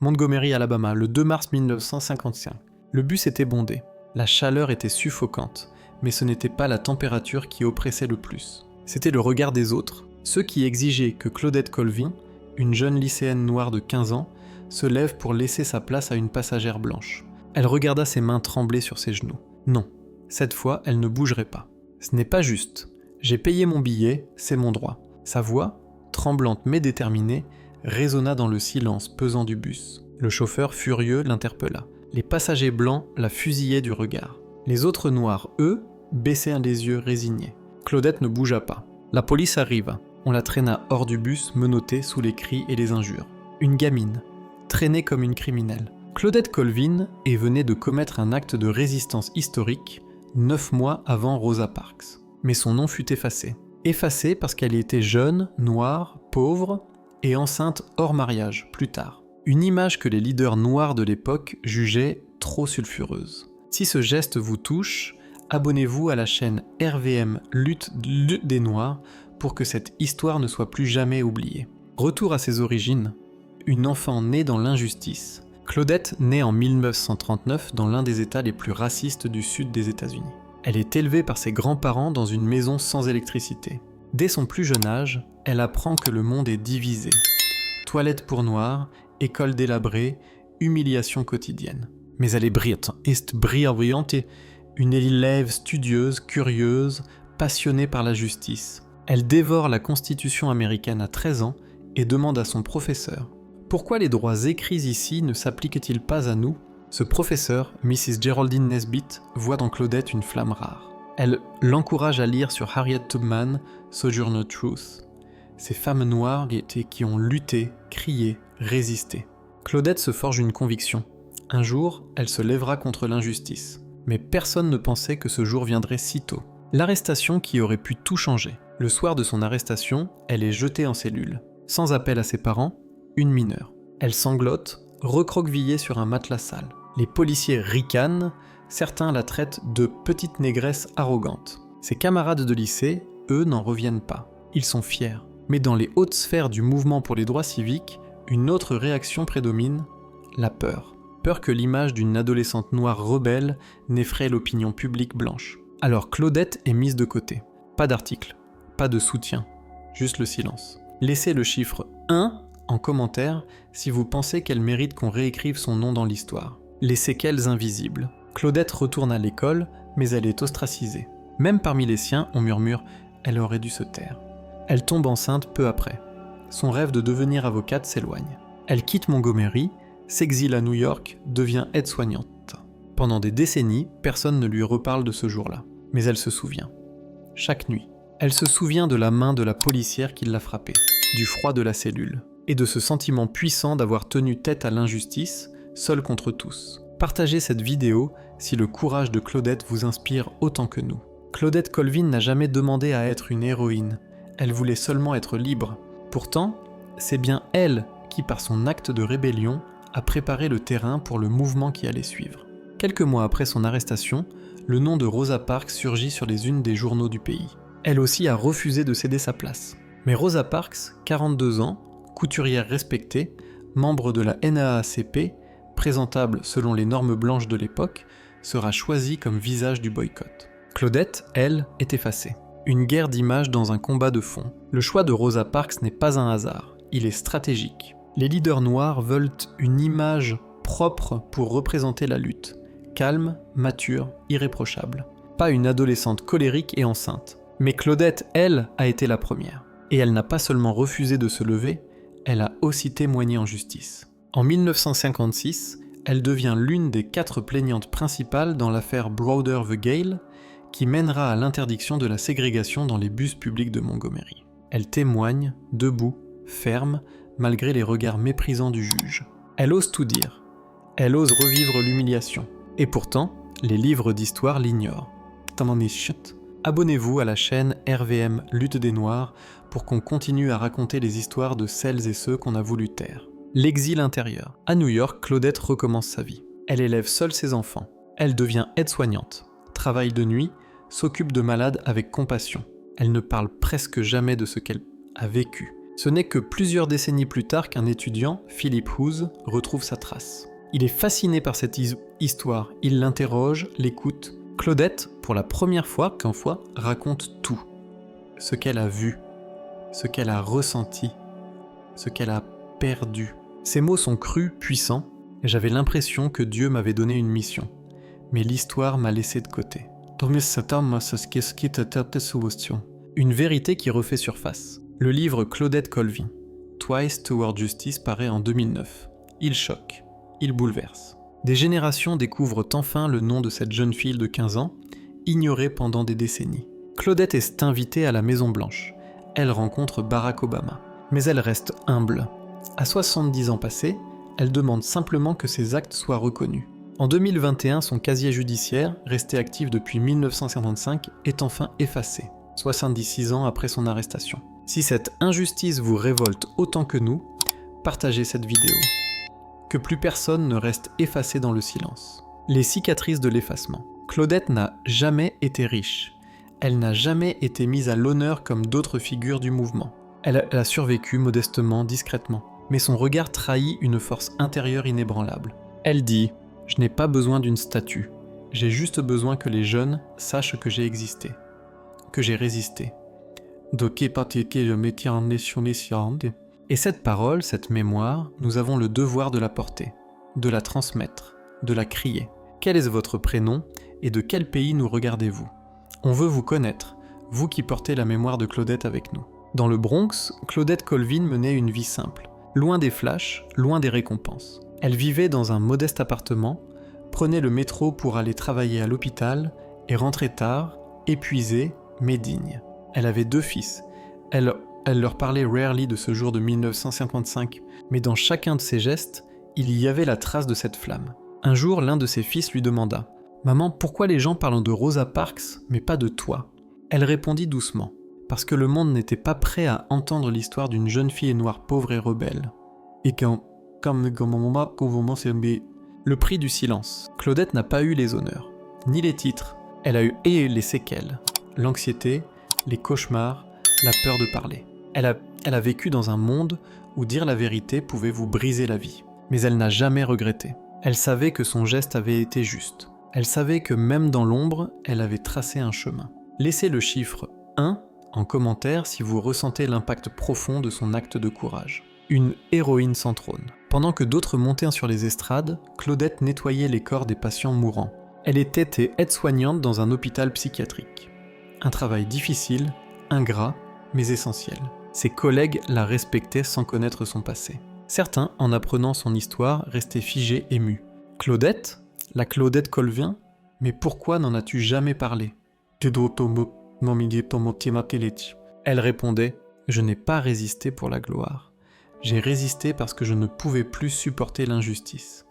Montgomery, Alabama, le 2 mars 1955. Le bus était bondé. La chaleur était suffocante, mais ce n'était pas la température qui oppressait le plus. C'était le regard des autres, ceux qui exigeaient que Claudette Colvin, une jeune lycéenne noire de 15 ans, se lève pour laisser sa place à une passagère blanche. Elle regarda ses mains trembler sur ses genoux. Non, cette fois, elle ne bougerait pas. Ce n'est pas juste. J'ai payé mon billet, c'est mon droit. Sa voix, tremblante mais déterminée, résonna dans le silence pesant du bus. Le chauffeur, furieux, l'interpella. Les passagers blancs la fusillaient du regard. Les autres noirs, eux, baissaient les yeux résignés. Claudette ne bougea pas. La police arriva. On la traîna hors du bus, menottée sous les cris et les injures. Une gamine, traînée comme une criminelle. Claudette Colvin venait de commettre un acte de résistance historique 9 mois avant Rosa Parks. Mais son nom fut effacé. Effacé parce qu'elle était jeune, noire, pauvre et enceinte hors mariage, plus tard. Une image que les leaders noirs de l'époque jugeaient trop sulfureuse. Si ce geste vous touche, abonnez-vous à la chaîne RVM Lutte des Noirs pour que cette histoire ne soit plus jamais oubliée. Retour à ses origines, une enfant née dans l'injustice. Claudette naît en 1939 dans l'un des États les plus racistes du sud des États-Unis. Elle est élevée par ses grands-parents dans une maison sans électricité. Dès son plus jeune âge, elle apprend que le monde est divisé. Toilettes pour noirs, école délabrée, humiliation quotidienne. Mais elle est brillante, une élève studieuse, curieuse, passionnée par la justice. Elle dévore la Constitution américaine à 13 ans et demande à son professeur « Pourquoi les droits écrits ici ne s'appliquent-ils pas à nous ?» Ce professeur, Mrs. Geraldine Nesbitt, voit dans Claudette une flamme rare. Elle l'encourage à lire sur Harriet Tubman, Sojourner Truth, ces femmes noires qui ont lutté, crié, résisté. Claudette se forge une conviction. Un jour, elle se lèvera contre l'injustice. Mais personne ne pensait que ce jour viendrait si tôt. L'arrestation qui aurait pu tout changer. Le soir de son arrestation, elle est jetée en cellule. Sans appel à ses parents, une mineure. Elle sanglote, recroquevillée sur un matelas sale. Les policiers ricanent, certains la traitent de petite négresse arrogante. Ses camarades de lycée, eux, n'en reviennent pas. Ils sont fiers. Mais dans les hautes sphères du mouvement pour les droits civiques, une autre réaction prédomine, la peur. Peur que l'image d'une adolescente noire rebelle n'effraie l'opinion publique blanche. Alors Claudette est mise de côté. Pas d'article, pas de soutien, juste le silence. Laissez le chiffre 1 en commentaire si vous pensez qu'elle mérite qu'on réécrive son nom dans l'histoire. Les séquelles invisibles. Claudette retourne à l'école, mais elle est ostracisée. Même parmi les siens, on murmure « elle aurait dû se taire ». Elle tombe enceinte peu après. Son rêve de devenir avocate s'éloigne. Elle quitte Montgomery, s'exile à New York, devient aide-soignante. Pendant des décennies, personne ne lui reparle de ce jour-là. Mais elle se souvient. Chaque nuit. Elle se souvient de la main de la policière qui l'a frappée, du froid de la cellule, et de ce sentiment puissant d'avoir tenu tête à l'injustice, seule contre tous. Partagez cette vidéo si le courage de Claudette vous inspire autant que nous. Claudette Colvin n'a jamais demandé à être une héroïne. Elle voulait seulement être libre. Pourtant, c'est bien elle qui, par son acte de rébellion, a préparé le terrain pour le mouvement qui allait suivre. Quelques mois après son arrestation, le nom de Rosa Parks surgit sur les unes des journaux du pays. Elle aussi a refusé de céder sa place. Mais Rosa Parks, 42 ans, couturière respectée, membre de la NAACP, présentable selon les normes blanches de l'époque, sera choisie comme visage du boycott. Claudette, elle, est effacée. Une guerre d'images dans un combat de fond. Le choix de Rosa Parks n'est pas un hasard, il est stratégique. Les leaders noirs veulent une image propre pour représenter la lutte. Calme, mature, irréprochable. Pas une adolescente colérique et enceinte. Mais Claudette, elle, a été la première. Et elle n'a pas seulement refusé de se lever, elle a aussi témoigné en justice. En 1956, elle devient l'une des 4 plaignantes principales dans l'affaire Browder v. Gale, qui mènera à l'interdiction de la ségrégation dans les bus publics de Montgomery. Elle témoigne, debout, ferme, malgré les regards méprisants du juge. Elle ose tout dire. Elle ose revivre l'humiliation. Et pourtant, les livres d'histoire l'ignorent. Abonnez-vous à la chaîne RVM Lutte des Noirs pour qu'on continue à raconter les histoires de celles et ceux qu'on a voulu taire. L'exil intérieur. À New York, Claudette recommence sa vie. Elle élève seule ses enfants. Elle devient aide-soignante, travaille de nuit, s'occupe de malades avec compassion. Elle ne parle presque jamais de ce qu'elle a vécu. Ce n'est que plusieurs décennies plus tard qu'un étudiant, Philip House, retrouve sa trace. Il est fasciné par cette histoire, il l'interroge, l'écoute. Claudette, pour la première fois, raconte tout. Ce qu'elle a vu, ce qu'elle a ressenti, ce qu'elle a perdu. Ces mots sont crus, puissants, et j'avais l'impression que Dieu m'avait donné une mission. Mais l'histoire m'a laissé de côté. Une vérité qui refait surface. Le livre Claudette Colvin, Twice Toward Justice, paraît en 2009. Il choque, il bouleverse. Des générations découvrent enfin le nom de cette jeune fille de 15 ans, ignorée pendant des décennies. Claudette est invitée à la Maison Blanche. Elle rencontre Barack Obama. Mais elle reste humble. À 70 ans passés, elle demande simplement que ses actes soient reconnus. En 2021, son casier judiciaire, resté actif depuis 1955, est enfin effacé, 76 ans après son arrestation. Si cette injustice vous révolte autant que nous, partagez cette vidéo. Que plus personne ne reste effacé dans le silence. Les cicatrices de l'effacement. Claudette n'a jamais été riche. Elle n'a jamais été mise à l'honneur comme d'autres figures du mouvement. Elle a survécu modestement, discrètement. Mais son regard trahit une force intérieure inébranlable. Elle dit « Je n'ai pas besoin d'une statue. J'ai juste besoin que les jeunes sachent que j'ai existé. Que j'ai résisté. » Et cette parole, cette mémoire, nous avons le devoir de la porter, de la transmettre, de la crier. Quel est votre prénom et de quel pays nous regardez-vous ? On veut vous connaître, vous qui portez la mémoire de Claudette avec nous. Dans le Bronx, Claudette Colvin menait une vie simple, loin des flashs, loin des récompenses. Elle vivait dans un modeste appartement, prenait le métro pour aller travailler à l'hôpital et rentrait tard, épuisée, mais digne. Elle avait 2 fils. Elle leur parlait rarely de ce jour de 1955, mais dans chacun de ses gestes, il y avait la trace de cette flamme. Un jour, l'un de ses fils lui demanda « Maman, pourquoi les gens parlent de Rosa Parks, mais pas de toi ?» Elle répondit doucement « Parce que le monde n'était pas prêt à entendre l'histoire d'une jeune fille noire pauvre et rebelle. » Et le prix du silence. Claudette n'a pas eu les honneurs, ni les titres. Elle a eu les séquelles, l'anxiété, les cauchemars, la peur de parler. Elle a vécu dans un monde où dire la vérité pouvait vous briser la vie. Mais elle n'a jamais regretté. Elle savait que son geste avait été juste. Elle savait que même dans l'ombre, elle avait tracé un chemin. Laissez le chiffre 1 en commentaire si vous ressentez l'impact profond de son acte de courage. Une héroïne sans trône. Pendant que d'autres montaient sur les estrades, Claudette nettoyait les corps des patients mourants. Elle était aide-soignante dans un hôpital psychiatrique. Un travail difficile, ingrat, mais essentiel. Ses collègues la respectaient sans connaître son passé. Certains, en apprenant son histoire, restaient figés, émus. Claudette ? La Claudette Colvin ? Mais pourquoi n'en as-tu jamais parlé ? Elle répondait « Je n'ai pas résisté pour la gloire. J'ai résisté parce que je ne pouvais plus supporter l'injustice. »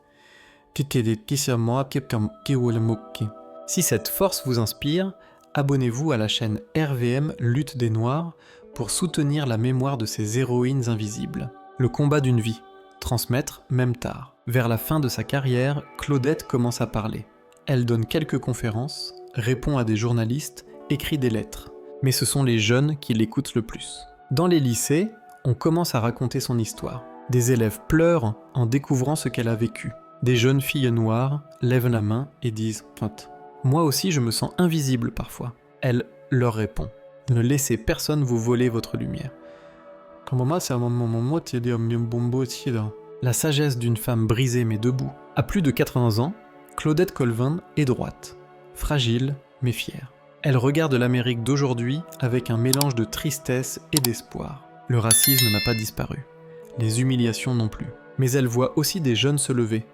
Si cette force vous inspire, abonnez-vous à la chaîne RVM Lutte des Noirs pour soutenir la mémoire de ces héroïnes invisibles. Le combat d'une vie. Transmettre, même tard. Vers la fin de sa carrière, Claudette commence à parler. Elle donne quelques conférences, répond à des journalistes, écrit des lettres. Mais ce sont les jeunes qui l'écoutent le plus. Dans les lycées, on commence à raconter son histoire. Des élèves pleurent en découvrant ce qu'elle a vécu. Des jeunes filles noires lèvent la main et disent « Pointe ». Moi aussi je me sens invisible parfois. Elle leur répond « Ne laissez personne vous voler votre lumière. » La sagesse d'une femme brisée mais debout. À plus de 80 ans, Claudette Colvin est droite, fragile mais fière. Elle regarde l'Amérique d'aujourd'hui avec un mélange de tristesse et d'espoir. Le racisme n'a pas disparu, les humiliations non plus. Mais elle voit aussi des jeunes se lever,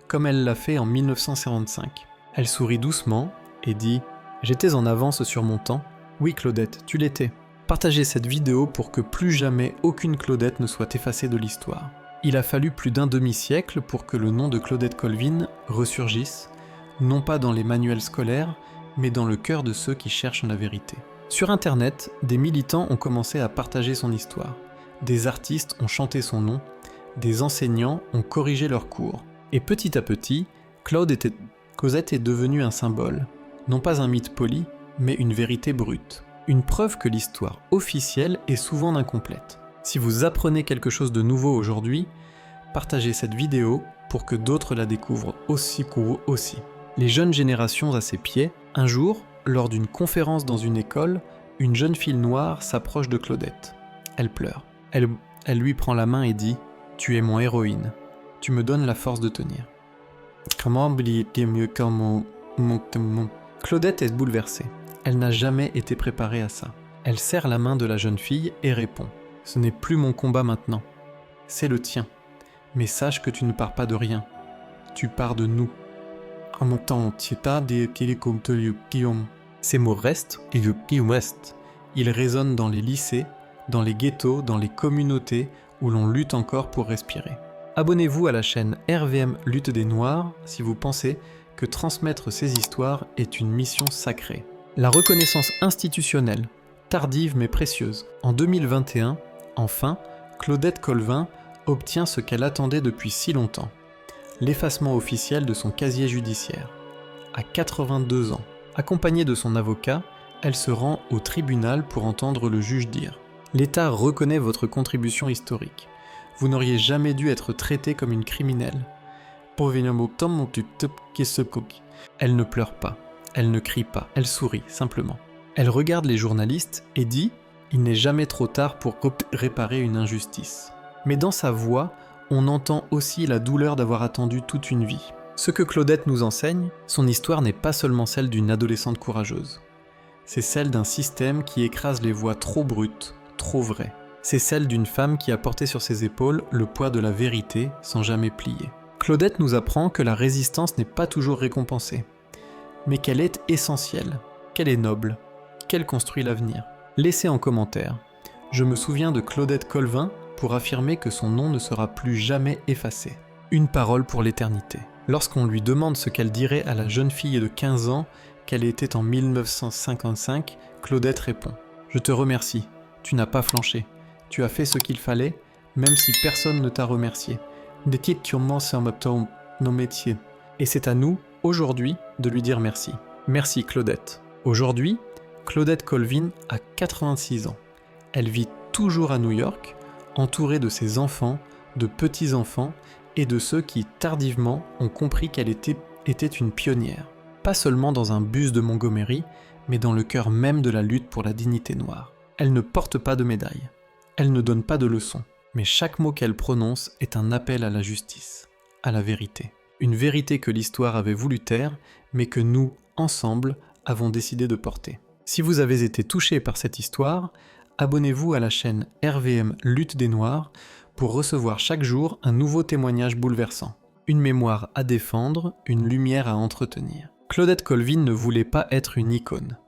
comme elle l'a fait en 1945. Elle sourit doucement et dit « J'étais en avance sur mon temps. Oui Claudette, tu l'étais. » Partagez cette vidéo pour que plus jamais aucune Claudette ne soit effacée de l'histoire. Il a fallu plus d'un demi-siècle pour que le nom de Claudette Colvin ressurgisse, non pas dans les manuels scolaires, mais dans le cœur de ceux qui cherchent la vérité. Sur internet, des militants ont commencé à partager son histoire. Des artistes ont chanté son nom, des enseignants ont corrigé leurs cours. Et petit à petit, Cosette est devenue un symbole, non pas un mythe poli, mais une vérité brute. Une preuve que l'histoire officielle est souvent incomplète. Si vous apprenez quelque chose de nouveau aujourd'hui, partagez cette vidéo pour que d'autres la découvrent aussi que vous aussi. Les jeunes générations à ses pieds, un jour, lors d'une conférence dans une école, une jeune fille noire s'approche de Claudette. Elle pleure. Elle lui prend la main et dit « Tu es mon héroïne. Tu me donnes la force de tenir. » Comment oublier mieux comme mon... Claudette est bouleversée. Elle n'a jamais été préparée à ça. Elle serre la main de la jeune fille et répond « Ce n'est plus mon combat maintenant. C'est le tien. Mais sache que tu ne pars pas de rien. Tu pars de nous. » En mon temps, ces mots restent et ils résonnent dans les lycées, dans les ghettos, dans les communautés où l'on lutte encore pour respirer. Abonnez-vous à la chaîne RVM Lutte des Noirs si vous pensez que transmettre ces histoires est une mission sacrée. La reconnaissance institutionnelle, tardive mais précieuse. En 2021, enfin, Claudette Colvin obtient ce qu'elle attendait depuis si longtemps, l'effacement officiel de son casier judiciaire. À 82 ans, accompagnée de son avocat, elle se rend au tribunal pour entendre le juge dire « L'État reconnaît votre contribution historique. Vous n'auriez jamais dû être traitée comme une criminelle. » Elle ne pleure pas, elle ne crie pas, elle sourit simplement. Elle regarde les journalistes et dit « Il n'est jamais trop tard pour réparer une injustice. » Mais dans sa voix, on entend aussi la douleur d'avoir attendu toute une vie. Ce que Claudette nous enseigne, son histoire n'est pas seulement celle d'une adolescente courageuse. C'est celle d'un système qui écrase les voix trop brutes, trop vraies. C'est celle d'une femme qui a porté sur ses épaules le poids de la vérité sans jamais plier. Claudette nous apprend que la résistance n'est pas toujours récompensée, mais qu'elle est essentielle, qu'elle est noble, qu'elle construit l'avenir. Laissez en commentaire. Je me souviens de Claudette Colvin pour affirmer que son nom ne sera plus jamais effacé. Une parole pour l'éternité. Lorsqu'on lui demande ce qu'elle dirait à la jeune fille de 15 ans qu'elle était en 1955, Claudette répond « Je te remercie, tu n'as pas flanché. Tu as fait ce qu'il fallait, même si personne ne t'a remercié. Des titres qui ont nos métiers. » Et c'est à nous, aujourd'hui, de lui dire merci. Merci Claudette. Aujourd'hui, Claudette Colvin a 86 ans. Elle vit toujours à New York, entourée de ses enfants, de petits-enfants et de ceux qui, tardivement, ont compris qu'elle était une pionnière. Pas seulement dans un bus de Montgomery, mais dans le cœur même de la lutte pour la dignité noire. Elle ne porte pas de médaille. Elle ne donne pas de leçons. Mais chaque mot qu'elle prononce est un appel à la justice, à la vérité. Une vérité que l'histoire avait voulu taire, mais que nous, ensemble, avons décidé de porter. Si vous avez été touché par cette histoire, abonnez-vous à la chaîne RVM Lutte des Noirs pour recevoir chaque jour un nouveau témoignage bouleversant. Une mémoire à défendre, une lumière à entretenir. Claudette Colvin ne voulait pas être une icône.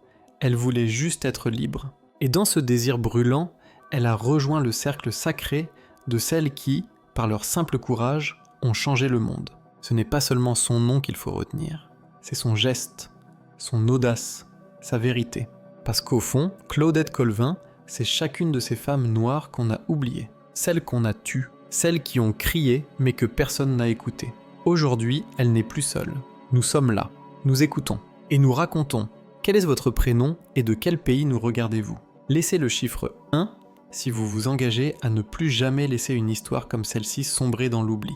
Elle voulait juste être libre. Et dans ce désir brûlant, elle a rejoint le cercle sacré de celles qui, par leur simple courage, ont changé le monde. Ce n'est pas seulement son nom qu'il faut retenir, c'est son geste, son audace, sa vérité. Parce qu'au fond, Claudette Colvin, c'est chacune de ces femmes noires qu'on a oubliées, celles qu'on a tues, celles qui ont crié mais que personne n'a écouté. Aujourd'hui, elle n'est plus seule. Nous sommes là, nous écoutons et nous racontons. Quel est votre prénom et de quel pays nous regardez-vous ? Laissez le chiffre 1 si vous vous engagez à ne plus jamais laisser une histoire comme celle-ci sombrer dans l'oubli.